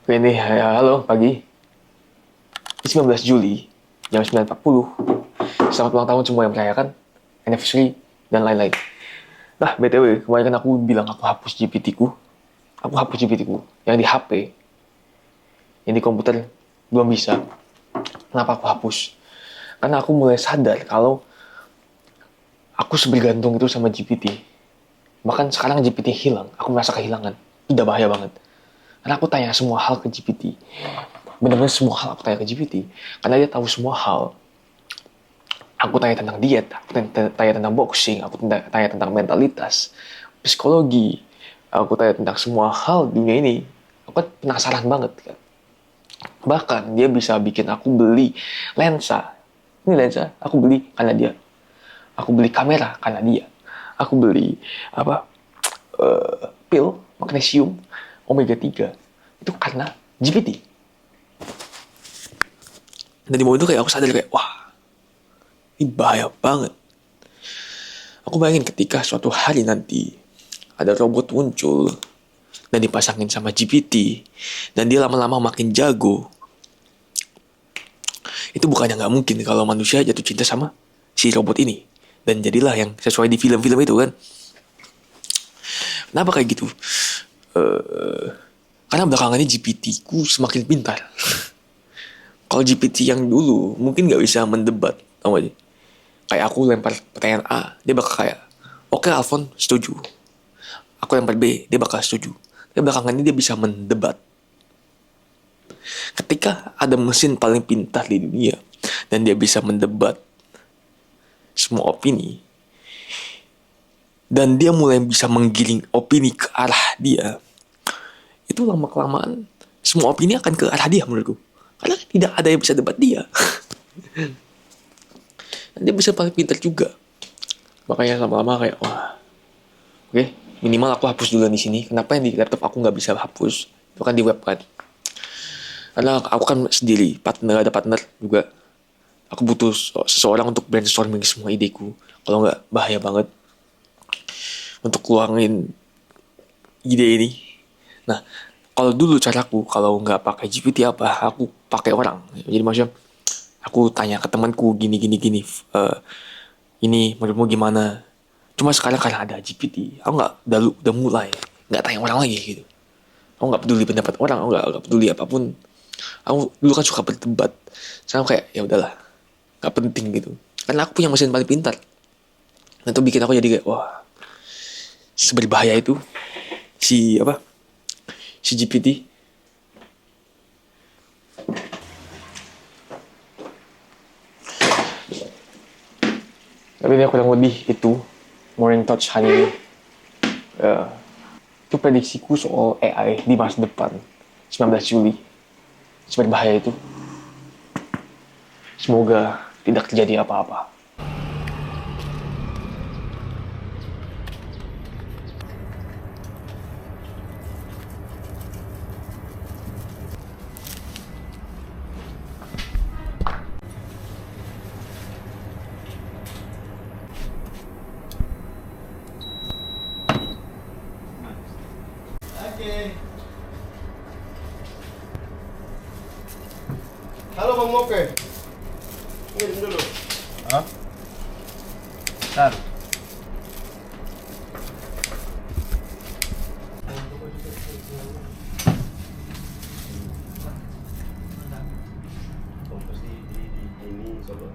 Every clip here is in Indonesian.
Oke nih, ya, halo pagi. 19 Juli, jam 9.40. Selamat ulang tahun semua yang merayakan, anniversary, dan lain-lain. Nah, BTW, kemarin kan aku bilang aku hapus GPT-ku. Aku hapus GPT-ku. Yang di HP, yang di komputer, belum bisa. Kenapa aku hapus? Karena aku mulai sadar kalau aku sebergantung itu sama GPT. Bahkan sekarang GPT hilang, aku merasa kehilangan. Itu udah bahaya banget. Karena aku tanya semua hal ke GPT. Benar-benar semua hal aku tanya ke GPT. Karena dia tahu semua hal. Aku tanya tentang diet, aku tanya tentang boxing, aku tanya tentang mentalitas, psikologi. Aku tanya tentang semua hal di dunia ini. Aku kan penasaran banget kan. Bahkan dia bisa bikin aku beli lensa. Ini lensa, aku beli karena dia. Aku beli kamera karena dia. Aku beli pil magnesium omega 3 itu karena GPT. Dan di momen itu kayak aku sadar kayak wah, ini bahaya banget. Aku bayangin ketika suatu hari nanti ada robot muncul dan dipasangin sama GPT dan dia lama-lama makin jago. Itu bukannya nggak mungkin kalau manusia jatuh cinta sama si robot ini dan jadilah yang sesuai di film-film itu kan. Kenapa kayak gitu? Karena belakangan ini GPT ku semakin pintar. Kalau GPT yang dulu mungkin nggak bisa mendebat, tau gak sih? Kayak aku lempar pertanyaan A, dia bakal kayak, oke Alfon, setuju. Aku lempar B, dia bakal setuju. Tapi belakangan ini dia bisa mendebat. Ketika ada mesin paling pintar di dunia dan dia bisa mendebat semua opini, dan dia mulai bisa menggiring opini ke arah dia, itu lama-kelamaan semua opini akan ke arah dia menurutku. Karena tidak ada yang bisa debat dia. Dan dia bisa paling pintar juga. Makanya lama-lama kayak wah, oke, minimal aku hapus dulu di sini. Kenapa yang di laptop aku nggak bisa hapus? Itu kan di web kan. Karena aku kan sendiri, ada partner juga. Aku butuh seseorang untuk brainstorming semua ideku. Kalau nggak bahaya banget untuk keluarin ide ini. Nah, kalau dulu caraku, kalau nggak pakai GPT aku pakai orang. Jadi maksudnya, aku tanya ke temanku gini. Ini menurutmu gimana? Cuma sekarang karena ada GPT, aku nggak udah mulai nggak tanya orang lagi gitu. Aku nggak peduli pendapat orang, aku nggak peduli apapun. Aku dulu kan suka berdebat, sekarang kayak ya udahlah, nggak penting gitu. Karena aku punya mesin paling pintar. Dan itu bikin aku jadi kayak wah, seberbahaya itu si GPT. Tapi ini kurang lebih itu Morning Touch hari ini. Itu prediksiku soal AI di masa depan 19 Juli. Seberbahaya itu. Semoga tidak terjadi apa-apa. Oke. Halo Bang Moke. Ini dulu. Hah? Bentar. Kompos di ini coba.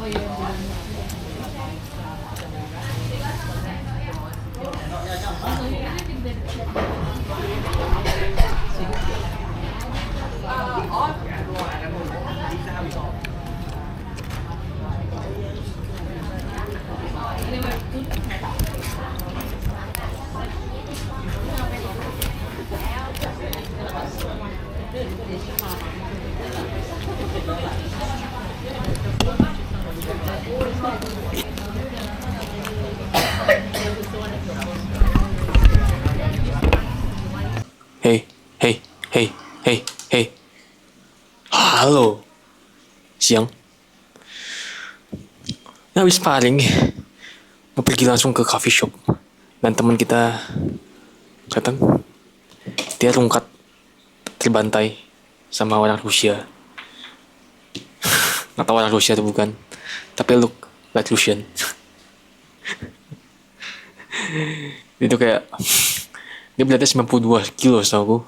Hey, hey, hey, hey, hey. Halo. Siang. Nah, habis paling mau pergi langsung ke coffee shop. Dan teman kita, kelihatan, dia rungkat terbantai sama orang Rusia. Nggak tahu orang Rusia atau bukan, tapi look like Russian. Itu kayak dia beratnya 92 kilo setahu aku,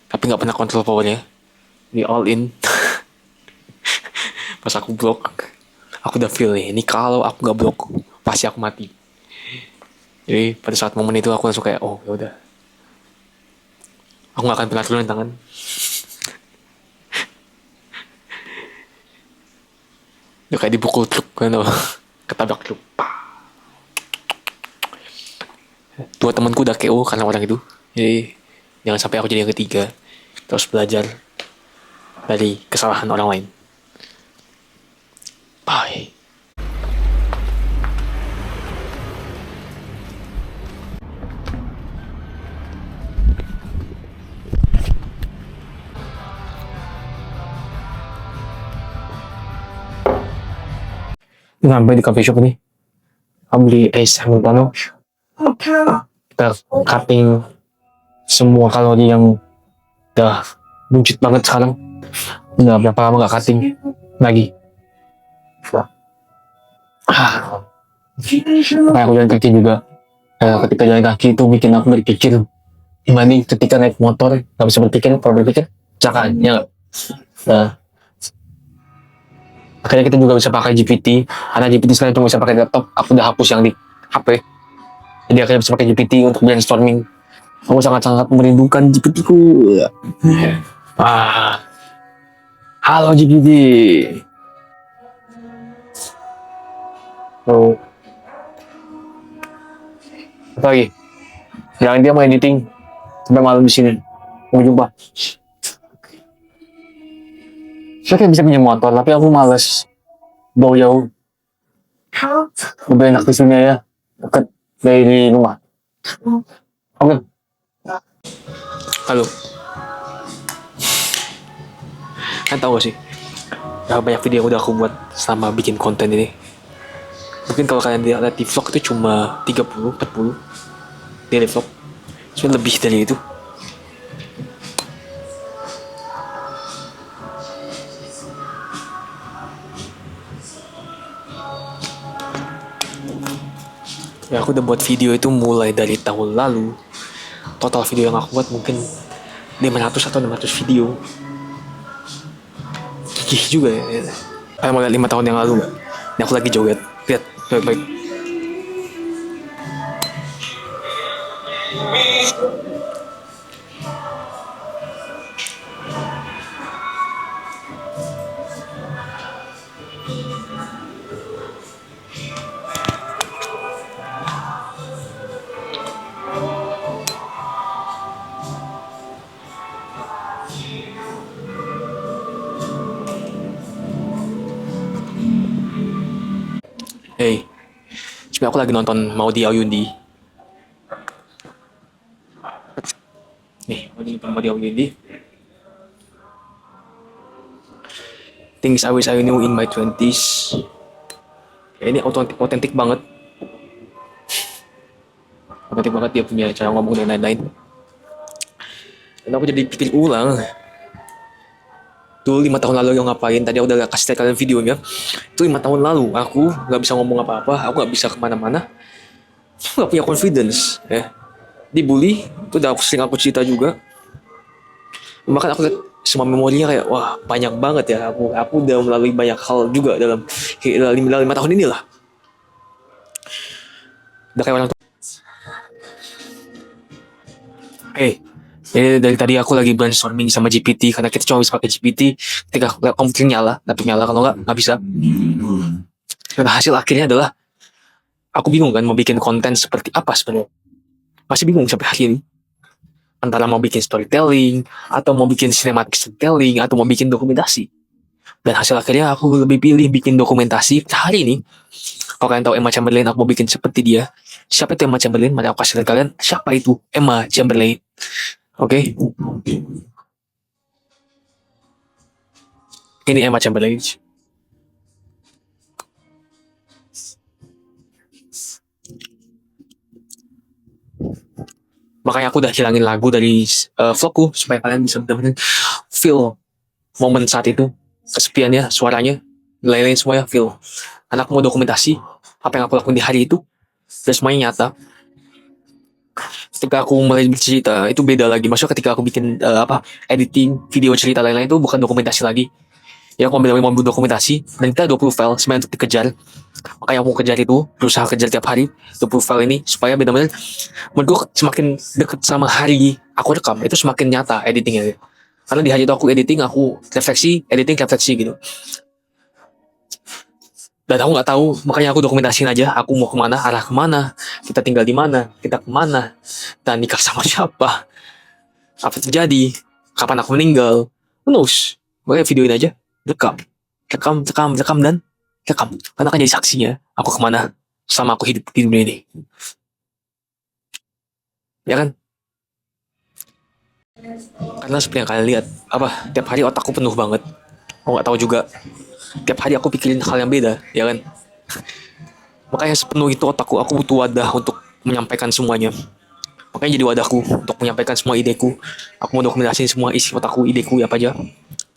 tapi nggak pernah kontrol powernya. Dia all in. Pas aku blok, aku udah feel nih, ini kalau aku nggak blok pasti aku mati. Jadi pada saat momen itu aku langsung kayak, oh ya udah, aku nggak akan pernah turunin tangan. Dia kayak dipukul truk kan, ketabrak truk. Dua temanku udah KO karena orang itu. Jadi jangan sampai aku jadi yang ketiga. Terus belajar dari kesalahan orang lain. Bye. Sampai di coffee shop ini, aku beli es americano. Kita cutting semua kalori yang udah buncit banget sekarang. Udah berapa lama gak cutting lagi. Kayak aku jalan kaki juga. Ketika jalan kaki itu bikin aku berpikir dibanding ketika naik motor gak bisa berpikir. Kalau berpikir kecelakaan, ya gak? Nah, akhirnya kita juga bisa pakai GPT. Karena GPT sekarang cuma bisa pakai laptop. Aku udah hapus yang di HP. Jadi akhirnya bisa pakai GPT untuk brainstorming. Aku sangat-sangat merindukan GPT ku. Halo GPT. Oh. Apa lagi? Jangan dia mau editing sampai malam di sini. Sampai jumpa. Saya kayak bisa punya motor, tapi aku males bawa jauh. Lebih enak di sini ya, dekat dari rumah. Oke. Halo. Kan tahu gak sih? Banyak video yang udah aku buat selama bikin konten ini. Mungkin kalau kalian lihat di vlog itu cuma 30-40 daily vlog. Sebenarnya lebih dari itu. Ya aku udah buat video itu mulai dari tahun lalu. Total video yang aku buat mungkin 500 atau 600 video. Gigih juga ya. Kalian mau lihat 5 tahun yang lalu gak? Ini aku lagi joget. Lihat, baik-baik. Hey, sebenernya aku lagi nonton Maudy Ayundi. Nih, lagi nonton Maudy Ayundi. Things I wish I knew in my 20s. Ya, ini otentik banget. Otentik banget dia punya cara ngomong dan lain-lain. Dan aku jadi pikir ulang. Dulu 5 tahun lalu yang ngapain, tadi aku udah kasih lihat kalian videonya. Itu 5 tahun lalu, aku gak bisa ngomong apa-apa, aku gak bisa kemana-mana. Aku gak punya confidence, ya. Dibully, itu udah sering aku cerita juga. Bahkan aku lihat semua memorinya kayak wah banyak banget ya. Aku udah melalui banyak hal juga dalam 5 tahun ini lah. Udah kayak orang tua. Jadi dari tadi aku lagi brainstorming sama GPT karena kita cuma bisa pakai GPT ketika komputer nyala, laptop nyala, kalau nggak bisa. Dan hasil akhirnya adalah aku bingung kan mau bikin konten seperti apa sebenarnya. Masih bingung sampai hari ini. Antara mau bikin storytelling, atau mau bikin cinematic storytelling, atau mau bikin dokumentasi. Dan hasil akhirnya aku lebih pilih bikin dokumentasi hari ini. Kalau kalian tahu Emma Chamberlain, aku mau bikin seperti dia. Siapa itu Emma Chamberlain? Mari aku kasih lihat kalian siapa itu Emma Chamberlain. Oke. Ini Emma Chamberlain. Makanya aku udah hilangin lagu dari vlogku supaya kalian bisa benar-benar feel momen saat itu, kesepiannya, suaranya, lain-lain semuanya feel. Karena aku mau dokumentasi apa yang aku lakukan di hari itu dan semuanya nyata. Ketika aku mulai bercerita itu beda lagi. Maksudnya ketika aku bikin editing video cerita lain-lain itu bukan dokumentasi lagi. Ya aku ambil mobil dokumentasi dan kita 20 file sebenarnya untuk dikejar. Makanya aku kejar itu, berusaha kejar tiap hari 20 file ini supaya benar-benar menurut gue semakin deket sama hari aku rekam itu semakin nyata editingnya. Karena di hari itu aku editing, aku refleksi, editing refleksi gitu. Dan aku nggak tahu, makanya aku dokumentasiin aja. Aku mau kemana, arah kemana, kita tinggal di mana, kita kemana, dan nikah sama siapa, apa terjadi, kapan aku meninggal, who knows. Makanya videoin aja, rekam, dan rekam. Karena akan jadi saksinya, aku kemana, sama aku hidup di dunia ini. Ya kan? Karena seperti yang kalian lihat, tiap hari otakku penuh banget. Aku nggak tahu juga. Tiap hari aku pikirin hal yang beda, ya kan? Makanya sepenuh itu otakku, aku butuh wadah untuk menyampaikan semuanya. Makanya jadi wadahku untuk menyampaikan semua ideku. Aku mau dokumentasiin semua isi otakku, ideku apa aja.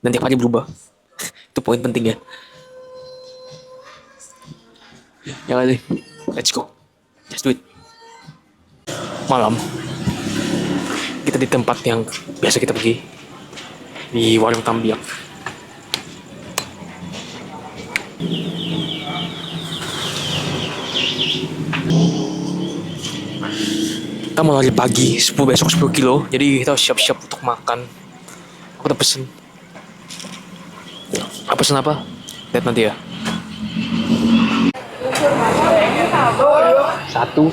Dan tiap hari berubah. Itu poin pentingnya. Ya kali, let's go. Let's do it. Malam, kita di tempat yang biasa kita pergi. Di warung Tambiak. Kita mau lari pagi, besok 10 kilo. Jadi kita siap-siap untuk makan. Aku udah pesen. Apa pesen apa? Lihat nanti ya. 1 2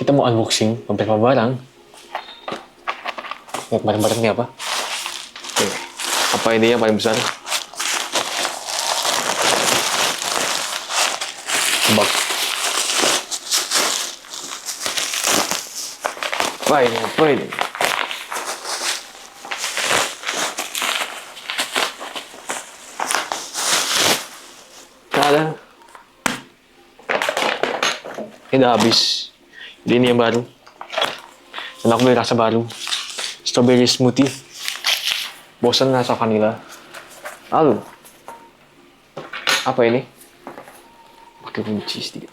Kita mau unboxing beberapa barang. Lihat barang-barangnya apa? Oke. Apa ini yang paling besar? Bak. Apa ini? Apa ini? Ada. Ini udah habis. Jadi ini yang baru. Dan aku beli rasa baru. Strawberry smoothie. Bosan rasa vanilla. Lalu. Apa ini? Pakai kunci sedikit.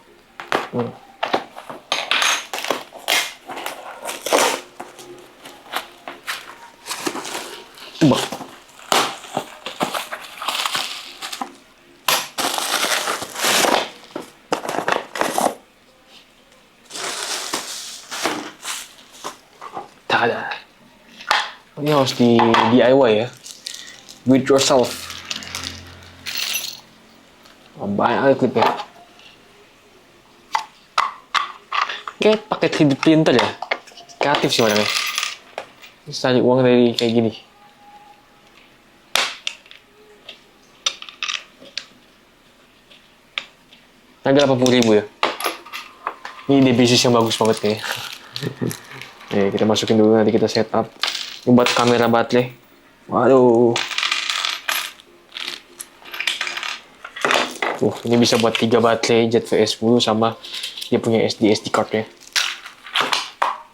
Coba. Tada. Ini harus di DIY ya. Do it yourself. banyak klipnya. Kayak pakai 3D printer ya. Kreatif sih orangnya. Cari uang dari kayak gini. Harga 80.000 ya. Ini ide bisnis yang bagus banget kayaknya. Nih, kita masukin dulu, nanti kita setup. Ini buat kamera baterai. Waduh. Ini bisa buat 3 baterai ZVS 10 sama dia punya SD card ya.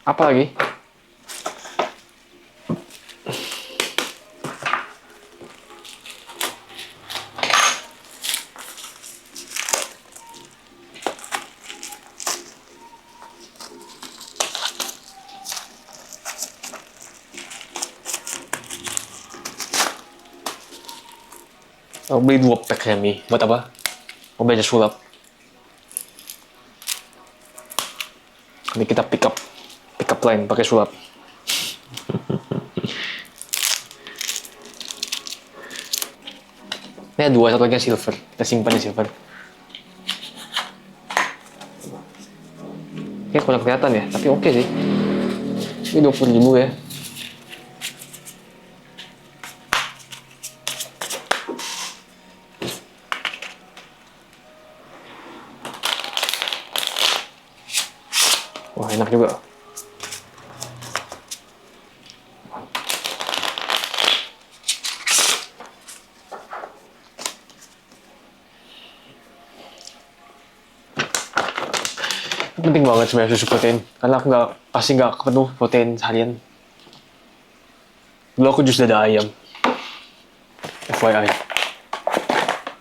Apa lagi? Aku beli 2 pack ya, Mi. Buat apa? Mau belajar sulap. Ini kita pick up line pakai sulap. Ini ada 2, satu lagi yang silver. Kita simpan di silver. Oke, kurang kelihatan ya, tapi oke sih. Ini 20.000 ya. Wah, enak juga. Penting banget sebenarnya susu protein, karena aku pasti nggak penuh protein seharian. Dulu aku jus dada ayam, FYI,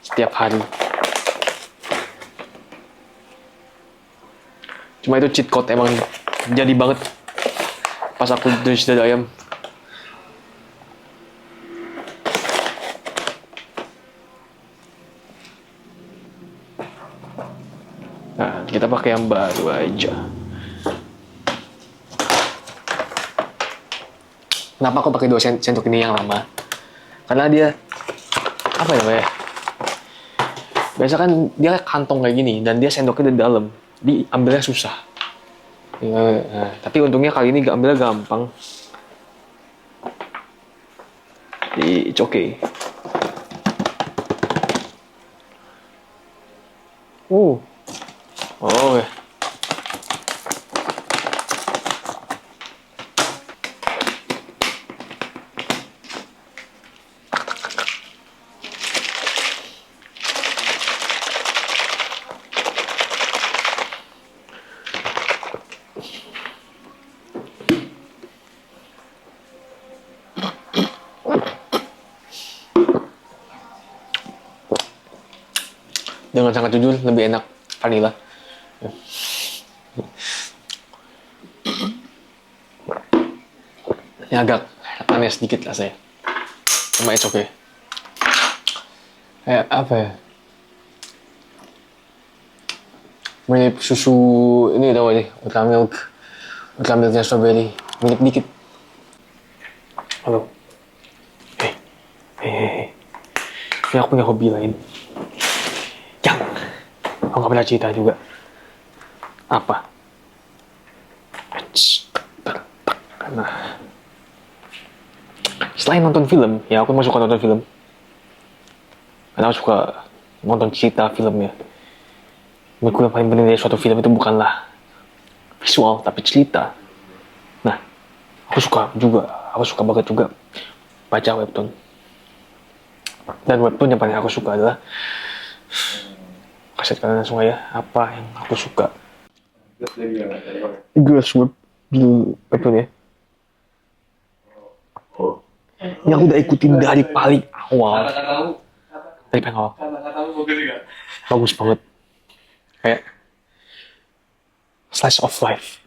setiap hari. Cuma itu cheat code emang jadi banget pas aku jus dada ayam. Nah, kita pakai yang baru aja. Kenapa aku pakai 2 sendok ini yang lama? Karena dia apa ya namanya? Biasa kan dia kantong kayak gini dan dia sendoknya di dalam, diambilnya susah. Nah, tapi untungnya kali ini ambilnya gampang. It's okay. Oh ya. Dengan sangat jujur, lebih enak vanilla. Ini agak aneh sedikit lah saya. Cuma it's okay. Kayak apa ya? Mirip susu ini tau gak sih? Ultra milknya strawberry. Mirip dikit. Halo. Hei. Ini aku punya hobi lain. Aku gak pernah cerita juga. Apa? Karena selain nonton film, ya aku emang suka nonton film. Karena aku suka nonton cerita filmnya. Menurutku yang paling penting dari suatu film itu bukanlah visual, tapi cerita. Nah, aku suka banget juga baca webtoon. Dan webtoon yang paling aku suka adalah, kasih kalian langsung aja apa yang aku suka. Girls webtoon ya. Yang aku udah ikutin dari paling awal. Bagus banget. Kayak slice of life.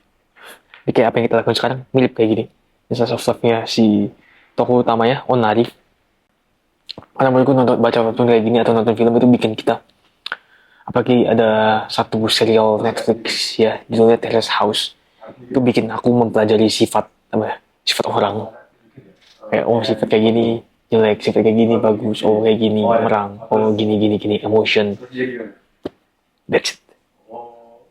Ini kayak apa yang kita lakukan sekarang mirip kayak gini. Ini slice of life-nya si tokoh utamanya Onari. Karena menurutku baca webtoon kayak gini atau nonton film itu bikin kita, apalagi ada satu serial Netflix ya judulnya Terrace House, itu bikin aku mempelajari sifat orang. Kayak sifat kayak gini jelek, sifat kayak gini bagus, oh kayak gini merang, oh gini gini gini emotion. Terus dia gimana? That's it. Oh.